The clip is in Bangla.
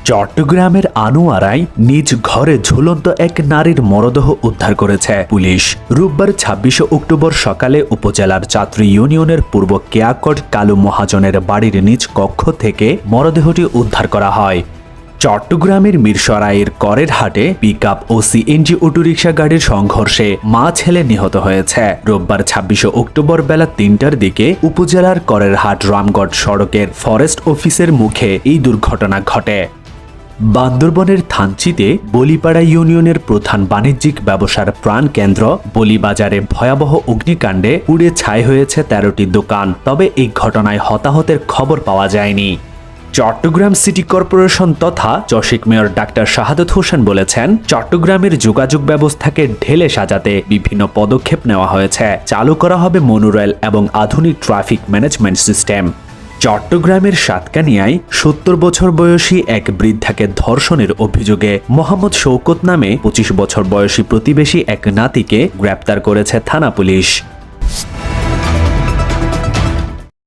চট্টগ্রামের আনোয়ারায় নিজ ঘরে ঝুলন্ত এক নারীর মরদেহ উদ্ধার করেছে পুলিশ। রোববার ২৬ অক্টোবর সকালে উপজেলার চাত্রী ইউনিয়নের পূর্ব কেয়াকট কালু মহাজনের বাড়ির নিজ কক্ষ থেকে মরদেহটি উদ্ধার করা হয়। চট্টগ্রামের মিরসরাইয়ের করের হাটে পিকআপ ও সিএনজি অটোরিকশা গাড়ির সংঘর্ষে মা ছেলে নিহত হয়েছে। রোববার ২৬ অক্টোবর বেলা ৩টার দিকে উপজেলার করের হাট রামগড় সড়কের ফরেস্ট অফিসের মুখে এই দুর্ঘটনা ঘটে। বান্দরবনের থানচিতে বলিপাড়া ইউনিয়নের প্রধান বাণিজ্যিক ব্যবসার প্রাণকেন্দ্র বলিবাজারে ভয়াবহ অগ্নিকাণ্ডে পুড়ে ছাই হয়েছে ১৩টি দোকান। তবে এই ঘটনায় হতাহতের খবর পাওয়া যায়নি। চট্টগ্রাম সিটি কর্পোরেশন তথা চসিক মেয়র ডাক্তার শাহাদত হোসেন বলেছেন, চট্টগ্রামের যোগাযোগ ব্যবস্থাকে ঢেলে সাজাতে বিভিন্ন পদক্ষেপ নেওয়া হয়েছে। চালু করা হবে মনোরেল এবং আধুনিক ট্রাফিক ম্যানেজমেন্ট সিস্টেম। চট্টগ্রামের সাতকানিয়ায় ৭০ বছর বয়সী এক বৃদ্ধাকে ধর্ষণের অভিযোগে মোহাম্মদ শওকত নামে ২৫ বছর বয়সী প্রতিবেশী এক নাতিকে গ্রেপ্তার করেছে থানা পুলিশ।